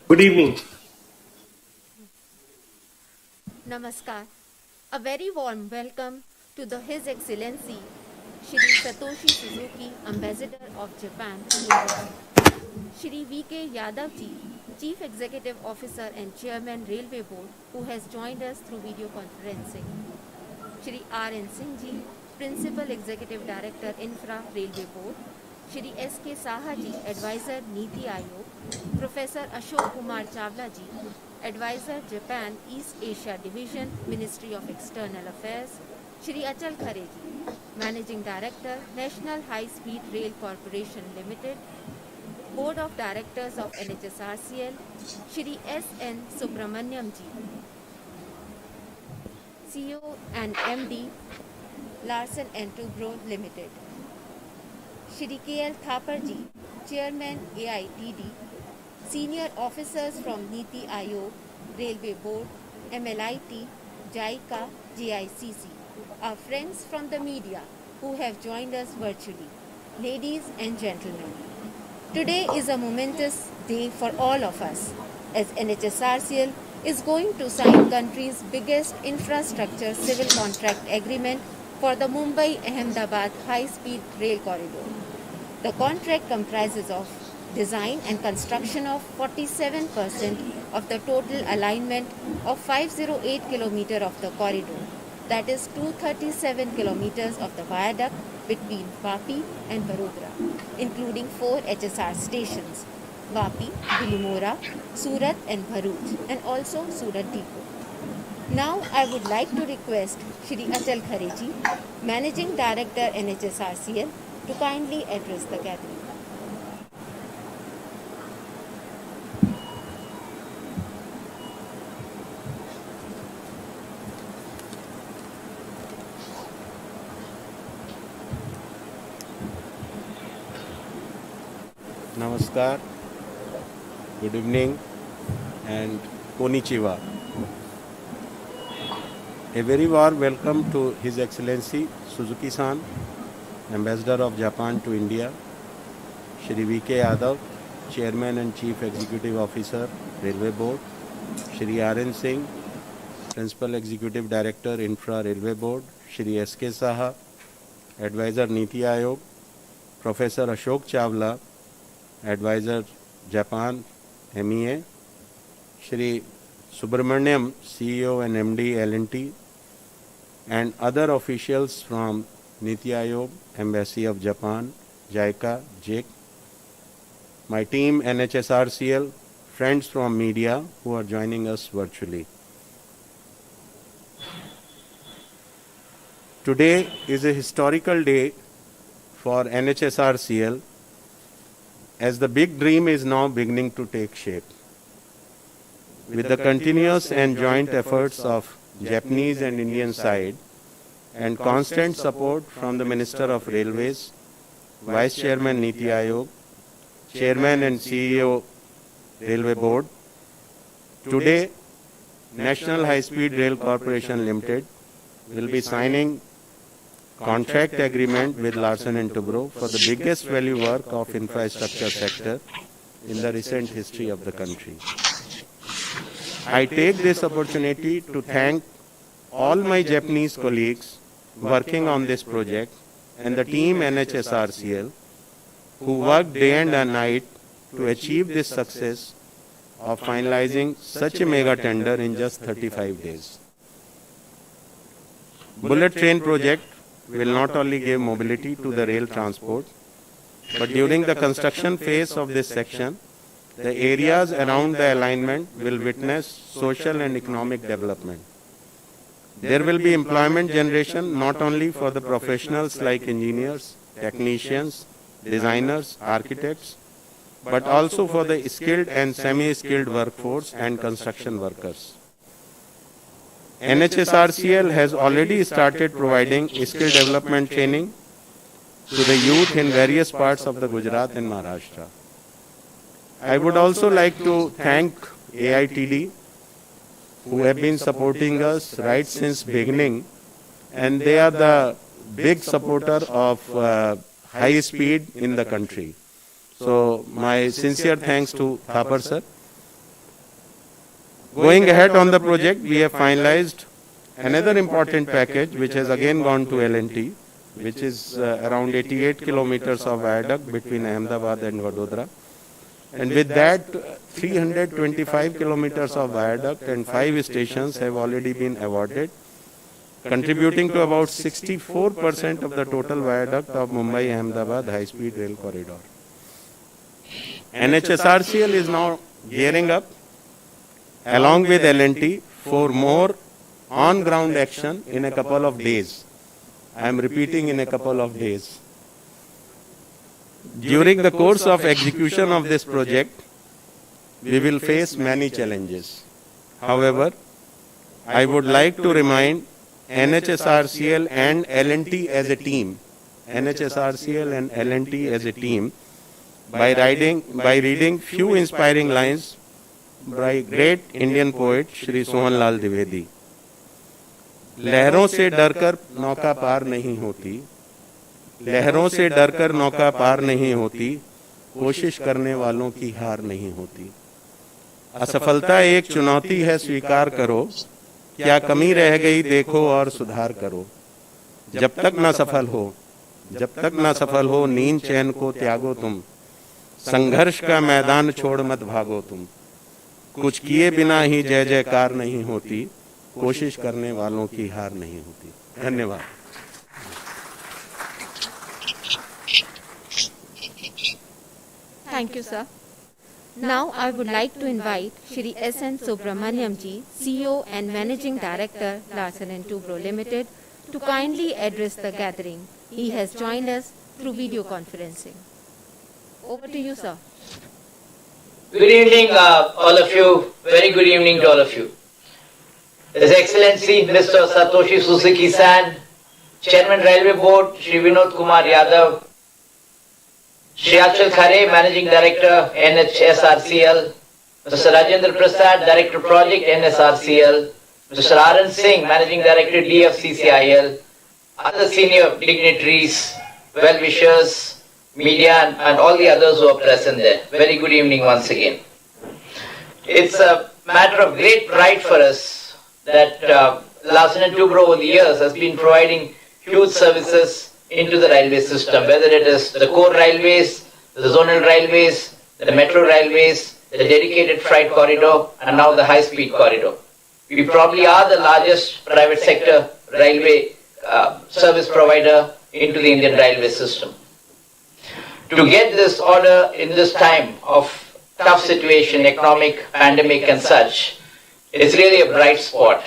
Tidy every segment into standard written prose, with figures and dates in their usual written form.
Good evening. Namaskar. A very warm welcome to His Excellency Shri Satoshi Suzuki, Ambassador of Japan to India. Shri V.K. Yadav ji, Chief Executive Officer and Chairman Railway Board, who has joined us through video conferencing. Shri R.N. Singh ji, Principal Executive Director Infra Railway Board. Shri S.K. Saha ji, Advisor Niti Aayog. Professor Ashok Kumar Chawla ji, Advisor Japan East Asia Division, Ministry of External Affairs. Shri Achal Khare ji, Managing Director, National High Speed Rail Corporation Limited. Board of Directors of NHSRCL, Shri S.N. Subramaniam ji, CEO and MD, Larsen and Toubro Limited. Shri K.L. Thapar ji, Chairman AITD, Senior Officers from Niti Aayog, Railway Board, MLIT, JICA, JICC, our friends from the media who have joined us virtually. Ladies and gentlemen, today is a momentous day for all of us, as NHSRCL is going to sign country's biggest infrastructure civil contract agreement for the Mumbai-Ahmedabad high-speed rail corridor. The contract comprises of design and construction of 47% of the total alignment of 508 km of the corridor, that is 237 km of the viaduct between Vapi and Vadodara, including 4 HSR stations, Vapi, Bilimora, Surat and Bharuch, and also Surat Depot. Now I would like to request Shri Achal Khare ji, Managing Director NHSRCL, to kindly address the gathering. Namaskar, good evening and konnichiwa. A very warm welcome to His Excellency Suzuki-san, Ambassador of Japan to India, Shri V.K. Yadav, Chairman and Chief Executive Officer, Railway Board, Shri R.N. Singh, Principal Executive Director, Infra Railway Board, Shri S.K. Saha, Advisor Niti Aayog, Professor Ashok Chawla, Advisor Japan MEA, Shri Subramaniam, CEO and MD L&T, and other officials from Niti Aayog, Embassy of Japan, JICA, JIC, my team NHSRCL, friends from media who are joining us virtually. Today is a historical day for NHSRCL, as the big dream is now beginning to take shape. With the continuous and joint efforts of Japanese and Indian side and constant support from the Minister of Railways, Vice Chairman Niti Aayog, Chairman and CEO Railway Board, today National High Speed Rail Corporation Limited will be signing contract agreement with Larsen and Toubro for the biggest value work of infrastructure sector in the recent history of the country. I take this opportunity to thank all my Japanese colleagues working on this project and the team NHSRCL who worked day and night to achieve this success of finalizing such a mega tender in just 35 days. Bullet train project will not only give mobility to the rail transport, but during the construction phase of this section, the areas around the alignment will witness social and economic development. There will be employment generation not only for the professionals like engineers, technicians, designers, architects, but also for the skilled and semi-skilled workforce and construction workers. NHSRCL has already started providing skill development training to the youth in various parts of the Gujarat and Maharashtra. I would also like to thank AITD, who have been supporting us right since beginning, and they are the big supporter of high speed in the country. So my sincere thanks to Thapar sir. Going ahead on the project, we have finalized another important package which has again gone to L&T, which is around 88 kilometers of viaduct between Ahmedabad and Vadodara. And with that, 325 kilometers of viaduct and 5 stations have already been awarded, contributing to about 64% of the total viaduct of Mumbai-Ahmedabad high-speed rail corridor. NHSRCL is now gearing up along with L&T for more on-ground action in a couple of days. I am repeating, in a couple of days. During the course of execution of this project, we will face many challenges. However, I would like to remind NHSRCL and L&T as a team, NHSRCL and L&T as a team, by reading few inspiring lines by great Indian poet Shri Sohanlal Dwivedi. लहरों से डरकर नौका पार नहीं होती, लहरों से डरकर नौका पार नहीं होती, कोशिश करने वालों की हार नहीं होती। असफलता एक चुनौती है, स्वीकार करो, क्या कमी रह गई देखो और सुधार करो। जब तक न सफल हो नींद चैन को त्यागो तुम, संघर्ष का मैदान छोड़ मत भागो तुम, कुछ किए बिना ही जय जयकार नहीं होती, कोशिश करने वालों की हार नहीं होती। धन्यवाद। Thank you, sir. Now I would like to invite Shri S.N. Subramaniam ji, CEO and Managing Director, Larsen and Toubro Limited, to kindly address the gathering. He has joined us through video conferencing. Over to you, sir. Good evening, all of you. Very good evening to all of you. His Excellency Mr. Satoshi Suzuki-san, Chairman Railway Board, Shri Vinod Kumar Yadav, Shri Achal Khare, Managing Director, NHSRCL, Mr. Rajendra Prasad, Director Project, NSRCL, Mr. Arun Singh, Managing Director, DFCCIL, other senior dignitaries, well-wishers, media and all the others who are present there. Very good evening once again. It's a matter of great pride for us that Larsen and Toubro over the years has been providing huge services into the railway system, whether it is the core railways, the zonal railways, the metro railways, the dedicated freight corridor, and now the high-speed corridor. We probably are the largest private sector railway service provider into the Indian railway system. To get this order in this time of tough situation, economic, pandemic and such, it's really a bright spot.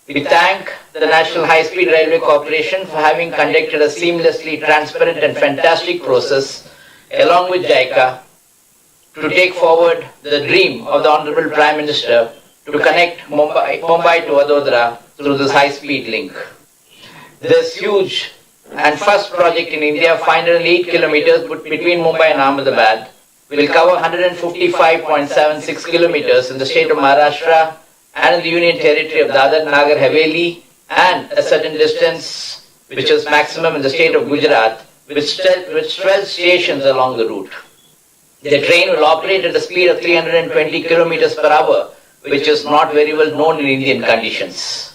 We thank the National High Speed Railway Corporation for having conducted a seamlessly transparent and fantastic process along with JICA to take forward the dream of the Honorable Prime Minister to connect Mumbai to Vadodara through this high speed link. This huge and first project in India, 508 kilometers between Mumbai and Ahmedabad, will cover 155.76 kilometers in the state of Maharashtra and in the Union Territory of Dadar, Nagar Haveli, and a certain distance, which is maximum in the state of Gujarat, with 12 stations along the route. The train will operate at a speed of 320 kilometers per hour, which is not very well known in Indian conditions.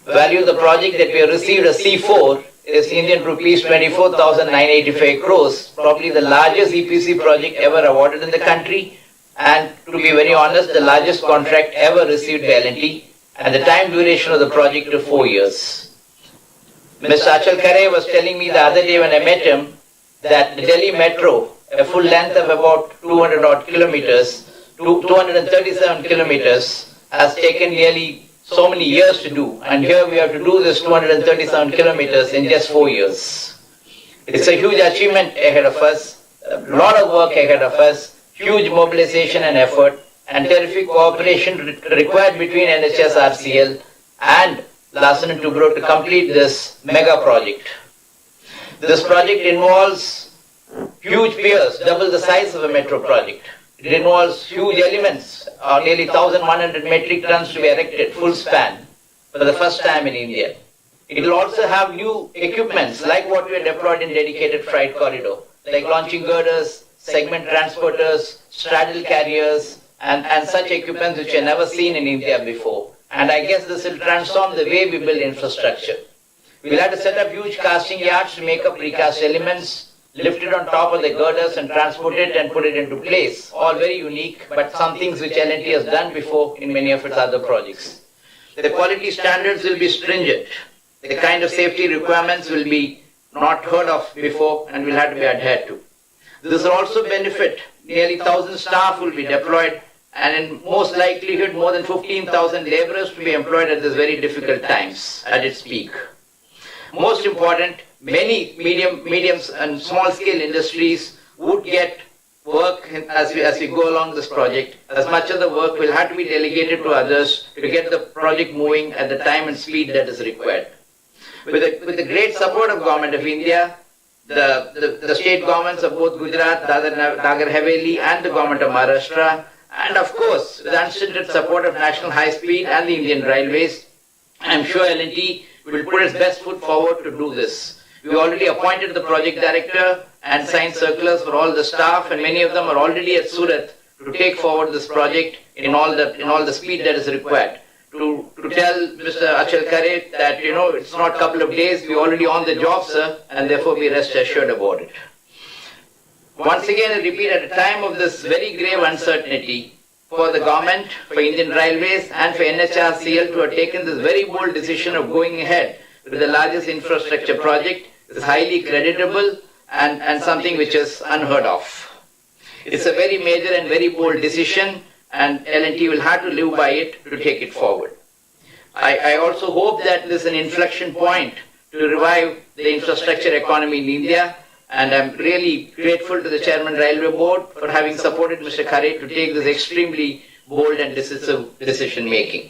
The value of the project that we have received as C4 is Indian rupees 24,985 crores, probably the largest EPC project ever awarded in the country, and to be very honest, the largest contract ever received by L&T, and the time duration of the project is 4 years. Mr. Achal Khare was telling me the other day when I met him that the Delhi Metro, a full length of about 237 kilometers, has taken nearly so many years to do, and here we have to do this 237 kilometers in just 4 years. It's a huge achievement ahead of us, a lot of work ahead of us, huge mobilization and effort, and terrific cooperation required between NHSRCL and Larsen and Toubro to complete this mega project. This project involves huge piers, double the size of a metro project. It involves huge elements, nearly 1,100 metric tons to be erected, full span, for the first time in India. It will also have new equipments like what we have deployed in dedicated freight corridor, like launching girders, segment transporters, straddle carriers, and such equipments which are never seen in India before. And I guess this will transform the way we build infrastructure. We'll have to set up huge casting yards to make up precast elements, lift it on top of the girders and transport it and put it into place. All very unique, but some things which L&T has done before in many of its other projects. The quality standards will be stringent. The kind of safety requirements will be not heard of before and will have to be adhered to. This will also benefit nearly 1,000 staff will be deployed, and in most likelihood more than 15,000 laborers to be employed at this very difficult times at its peak. Most important, many medium and small scale industries would get work as we go along this project. As much of the work will have to be delegated to others to get the project moving at the time and speed that is required. With the great support of Government of India, the state governments of both Gujarat, Nagar Haveli and the Government of Maharashtra, and of course with the unstinted support of National High Speed and the Indian Railways, I am sure L&T will put its best foot forward to do this. We already appointed the project director and signed circulars for all the staff, and many of them are already at Surat to take forward this project in all the speed that is required. To tell Mr. Achal Kare that, it's not a couple of days, we're already on the job, sir, and therefore be rest assured about it. Once again, I repeat, at a time of this very grave uncertainty for the government, for Indian Railways and for NHRCL to have taken this very bold decision of going ahead with the largest infrastructure project is highly creditable and something which is unheard of. It's a very major and very bold decision, and L&T will have to live by it to take it forward. I also hope that this is an inflection point to revive the infrastructure economy in India, and I'm really grateful to the Chairman Railway Board for having supported Mr. Khare to take this extremely bold and decisive decision making.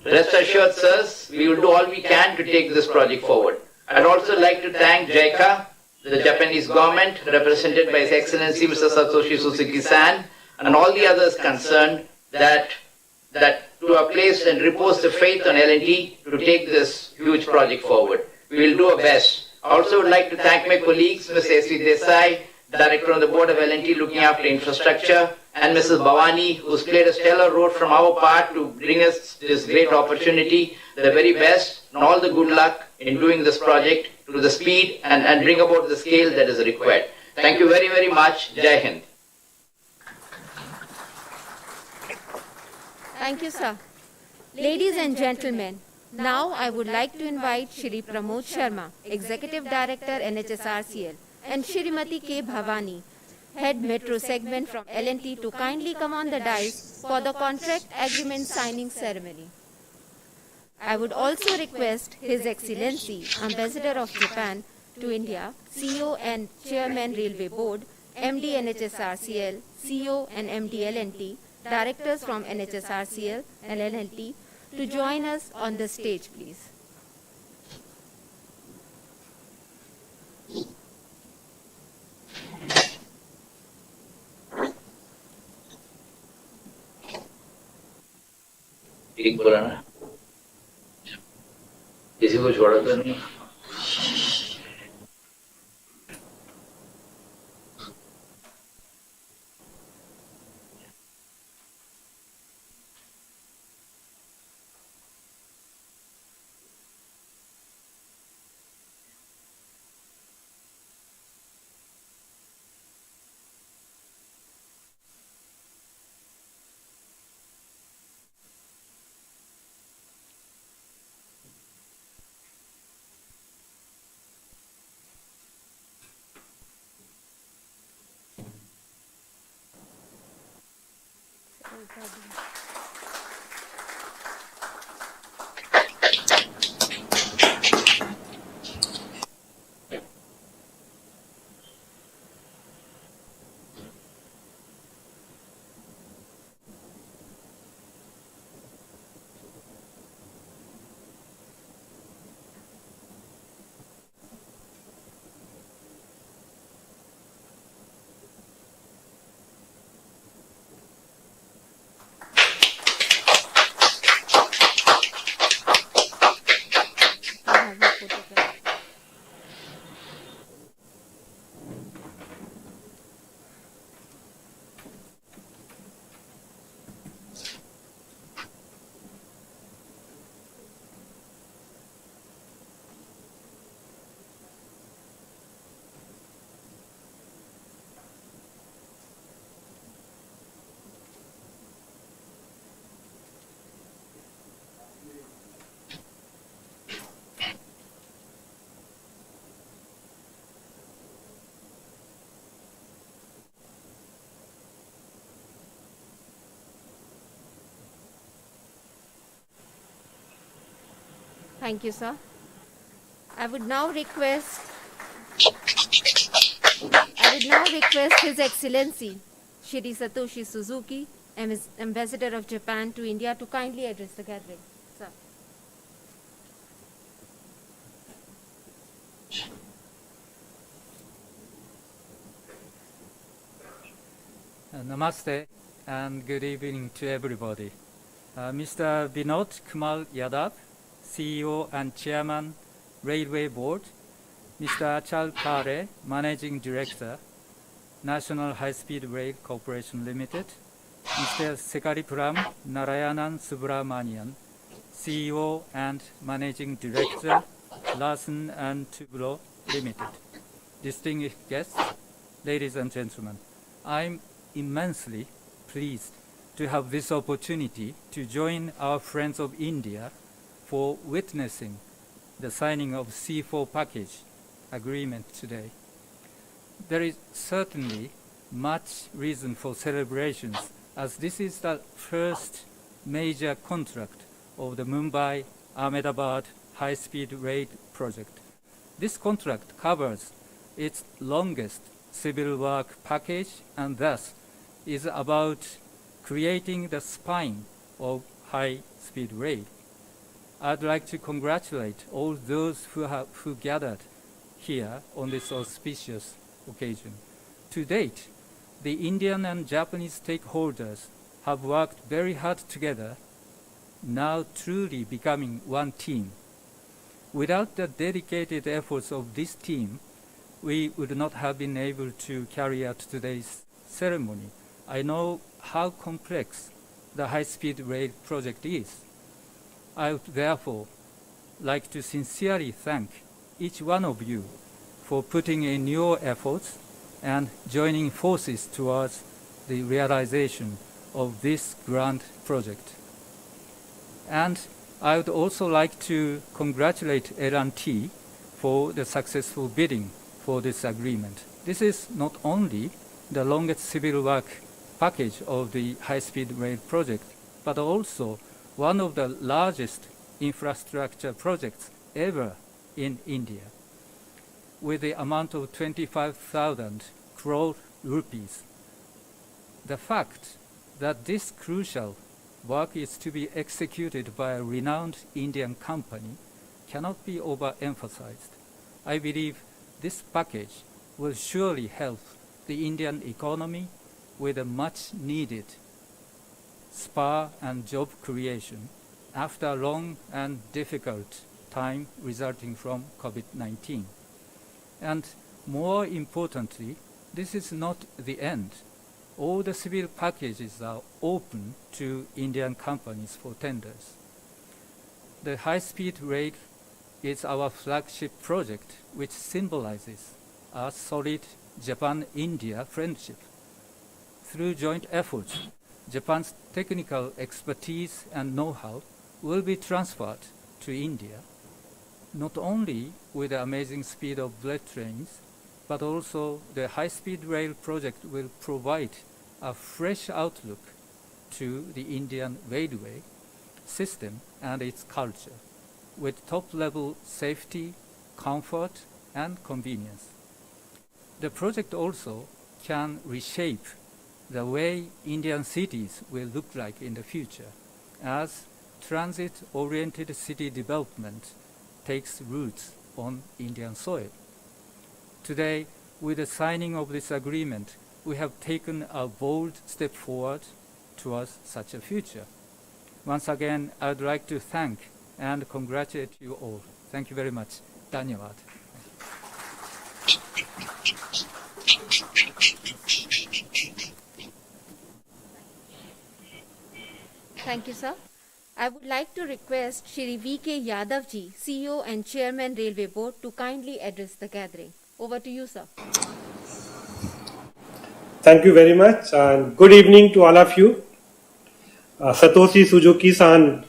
Rest assured, sirs, we will do all we can to take this project forward. I'd also like to thank JICA, the Japanese government, represented by His Excellency Mr. Satoshi Suzuki-san, and all the others concerned that to have placed and reposed the faith on L&T to take this huge project forward. We will do our best. I also would like to thank my colleagues, Ms. S.V. Desai, Director on the Board of L&T looking after infrastructure, and Mrs. Bhavani, who's played a stellar role from our part to bring us this great opportunity. The very best and all the good luck in doing this project to the speed and bring about the scale that is required. Thank you very, very much. Jai Hind. Thank you, sir. Ladies and gentlemen, now I would like to invite Shri Pramod Sharma, Executive Director NHSRCL, and Shrimati K. Bhavani, Head Metro Segment from L&T, to kindly come on the dais for the contract agreement signing ceremony. I would also request His Excellency, Ambassador of Japan to India, CEO and Chairman Railway Board, MD NHSRCL, CEO and MD L&T, Directors from NHSRCL and L&T, to join us on the stage, please. एक बोला ना, किसी को छोड़ा तो नहीं. Thank you, sir. I would now request His Excellency Shri Satoshi Suzuki, Ambassador of Japan to India, to kindly address the gathering. Sir. Namaste and good evening to everybody. Mr. Vinod Kumar Yadav, CEO and Chairman, Railway Board, Mr. Achal Khare, Managing Director, National High Speed Rail Corporation Limited, Mr. Sekaripuram Narayanan Subramanian, CEO and Managing Director, Larsen and Toubro Limited. Distinguished guests, ladies and gentlemen, I'm immensely pleased to have this opportunity to join our friends of India for witnessing the signing of C4 package agreement today. There is certainly much reason for celebrations, as this is the first major contract of the Mumbai-Ahmedabad high-speed rail project. This contract covers its longest civil work package and thus is about creating the spine of high-speed rail. I'd like to congratulate all those who gathered here on this auspicious occasion. To date, the Indian and Japanese stakeholders have worked very hard together, now truly becoming one team. Without the dedicated efforts of this team, we would not have been able to carry out today's ceremony. I know how complex the high-speed rail project is. I would therefore like to sincerely thank each one of you for putting in your efforts and joining forces towards the realization of this grand project. And I would also like to congratulate L&T for the successful bidding for this agreement. This is not only the longest civil work package of the high-speed rail project, but also one of the largest infrastructure projects ever in India, with the amount of 25,000 crore rupees. The fact that this crucial work is to be executed by a renowned Indian company cannot be overemphasized. I believe this package will surely help the Indian economy with a much needed spur and job creation after a long and difficult time resulting from COVID-19. And more importantly, this is not the end. All the civil packages are open to Indian companies for tenders. The high-speed rail is our flagship project, which symbolizes a solid Japan-India friendship. Through joint efforts, Japan's technical expertise and know-how will be transferred to India, not only with the amazing speed of bullet trains, but also the high-speed rail project will provide a fresh outlook to the Indian railway system and its culture, with top-level safety, comfort, and convenience. The project also can reshape the way Indian cities will look like in the future, as transit-oriented city development takes roots on Indian soil. Today, with the signing of this agreement, we have taken a bold step forward towards such a future. Once again, I would like to thank and congratulate you all. Thank you very much. Dhanyavad. Thank you, sir. I would like to request Shri V.K. Yadav ji, CEO and Chairman Railway Board, to kindly address the gathering. Over to you, sir. Thank you very much and good evening to all of you. Satoshi Suzuki-san,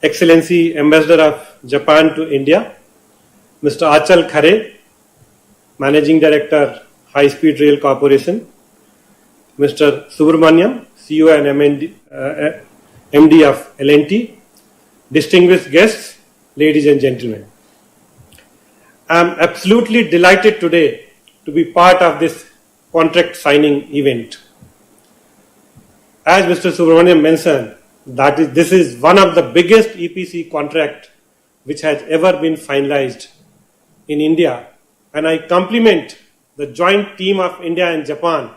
Excellency Ambassador of Japan to India, Mr. Achal Khare, Managing Director, High Speed Rail Corporation, Mr. Subramaniam, CEO and MD of L&T, distinguished guests, ladies and gentlemen. I am absolutely delighted today to be part of this contract signing event. As Mr. Subramaniam mentioned, this is one of the biggest EPC contract which has ever been finalized in India, and I compliment the joint team of India and Japan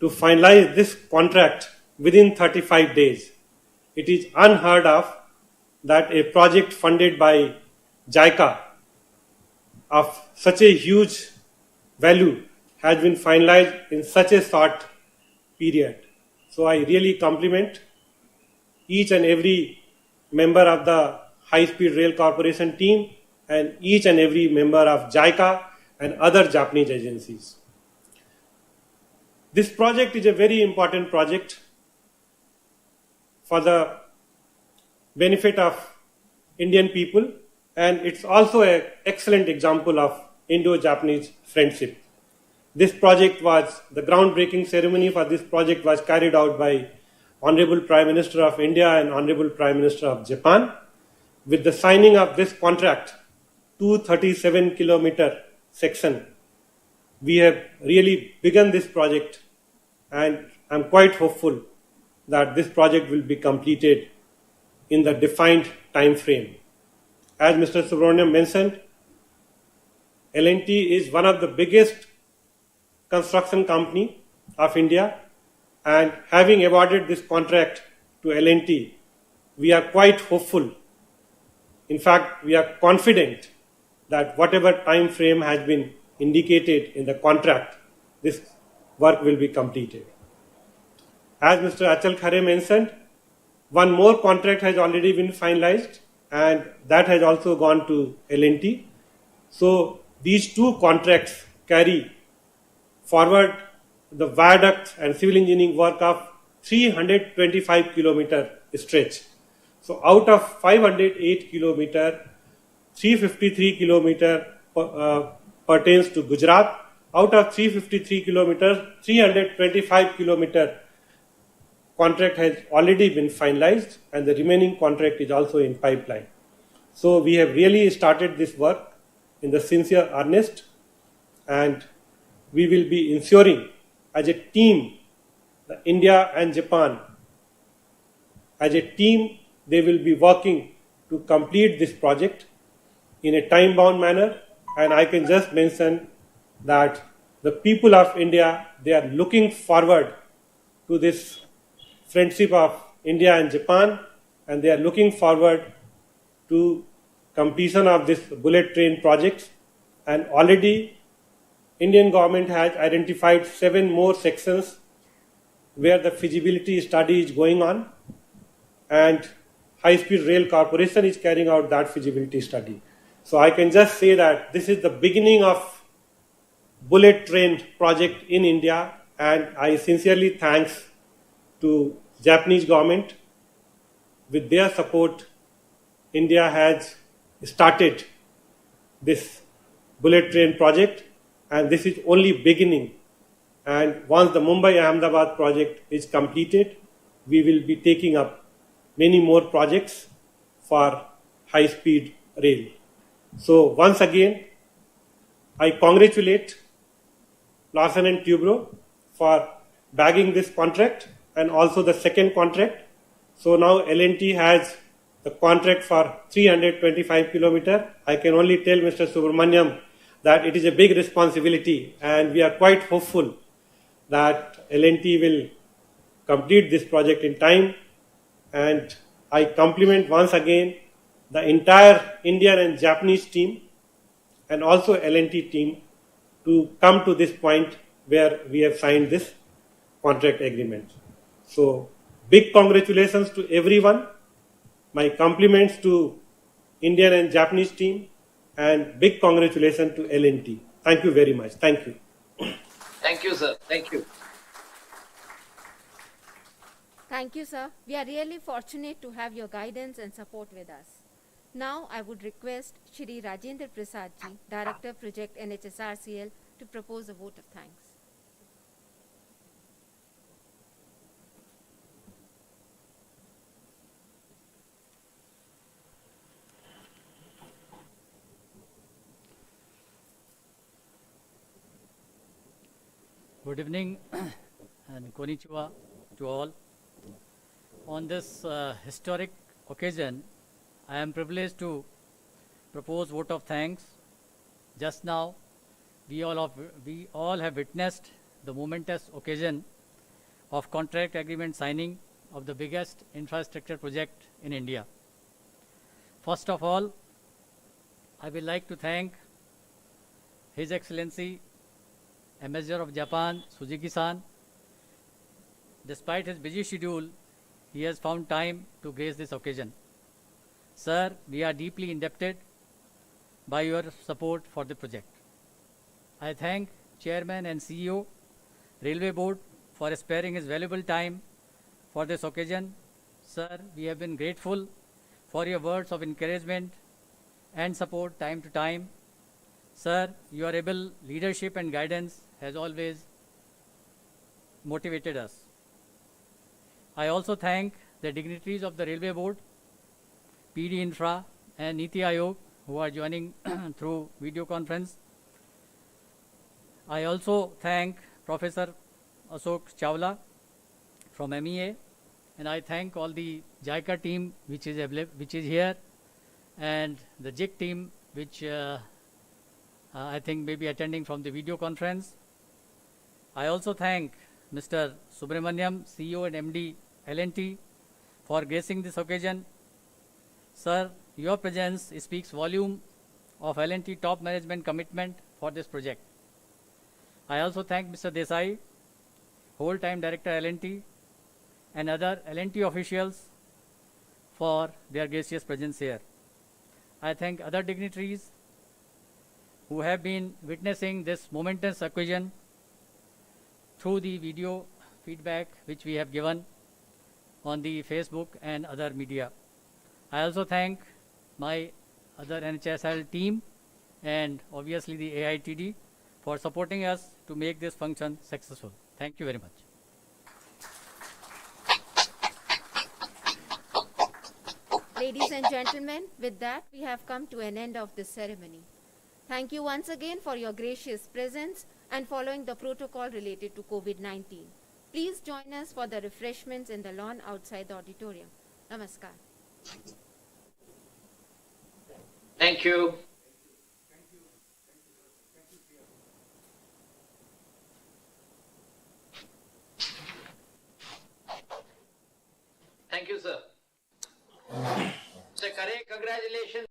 to finalize this contract within 35 days. It is unheard of that a project funded by JICA of such a huge value has been finalized in such a short period. So I really compliment each and every member of the High Speed Rail Corporation team and each and every member of JICA and other Japanese agencies. This project is a very important project for the benefit of Indian people, and it's also an excellent example of Indo-Japanese friendship. This project was, the groundbreaking ceremony for this project was carried out by Honorable Prime Minister of India and Honorable Prime Minister of Japan. With the signing of this contract, 237-kilometer section, we have really begun this project, and I'm quite hopeful that this project will be completed in the defined time frame. As Mr. Subramaniam mentioned, L&T is one of the biggest construction company of India, and having awarded this contract to L&T, we are quite hopeful. In fact, we are confident that whatever time frame has been indicated in the contract, this work will be completed. As Mr. Achal Khare mentioned, one more contract has already been finalized, and that has also gone to L&T. So these two contracts carry forward the viaduct and civil engineering work of 325-kilometer stretch. So out of 508 kilometer, 353 kilometer pertains to Gujarat. Out of 353 kilometers, 325 kilometer contract has already been finalized, and the remaining contract is also in pipeline. So we have really started this work in the sincere earnest, and we will be ensuring as a team, India and Japan, as a team, they will be working to complete this project in a time-bound manner. And I can just mention that the people of India, they are looking forward to this friendship of India and Japan, and they are looking forward to completion of this bullet train project. And already Indian government has identified 7 more sections where the feasibility study is going on, and High Speed Rail Corporation is carrying out that feasibility study. So I can just say that this is the beginning of bullet train project in India, and I sincerely thanks to Japanese government. With their support, India has started this bullet train project, and this is only beginning. And once the Mumbai-Ahmedabad project is completed, we will be taking up many more projects for high-speed rail. So once again, I congratulate Larsen and Toubro for bagging this contract and also the second contract. So now L&T has the contract for 325 kilometer. I can only tell Mr. Subramaniam that it is a big responsibility, and we are quite hopeful that L&T will complete this project in time. And I compliment once again the entire Indian and Japanese team and also L&T team to come to this point where we have signed this contract agreement. So big congratulations to everyone. My compliments to Indian and Japanese team, and big congratulations to L&T. Thank you very much. Thank you. Thank you, sir. Thank you. Thank you, sir. We are really fortunate to have your guidance and support with us. Now, I would request Shri Rajendra Prasad ji, Director Project NHSRCL, to propose a vote of thanks. Good evening and konnichiwa to all. On this historic occasion, I am privileged to propose vote of thanks. Just now, we all have witnessed the momentous occasion of contract agreement signing of the biggest infrastructure project in India. First of all, I would like to thank His Excellency Ambassador of Japan, Suzuki-san. Despite his busy schedule, he has found time to grace this occasion. Sir, we are deeply indebted by your support for the project. I thank Chairman and CEO, Railway Board for sparing his valuable time for this occasion. Sir, we have been grateful for your words of encouragement and support time to time. Sir, your able leadership and guidance has always motivated us. I also thank the dignitaries of the Railway Board, PD Infra and Niti Aayog who are joining through video conference. I also thank Professor Ashok Chawla from MEA, and I thank all the JICA team which is here, and the JIC team which I think may be attending from the video conference. I also thank Mr. Subramaniam, CEO and MD L&T, for gracing this occasion. Sir, your presence speaks volume of L&T top management commitment for this project. I also thank Mr. Desai, whole-time director L&T, and other L&T officials for their gracious presence here. I thank other dignitaries who have been witnessing this momentous occasion through the video feedback which we have given on the Facebook and other media. I also thank my other NHSL team and obviously the AITD for supporting us to make this function successful. Thank you very much. Ladies and gentlemen, with that, we have come to an end of this ceremony. Thank you once again for your gracious presence and following the protocol related to COVID-19. Please join us for the refreshments in the lawn outside the auditorium. Namaskar. Thank you. Thank you, sir. Mr. Khare, congratulations.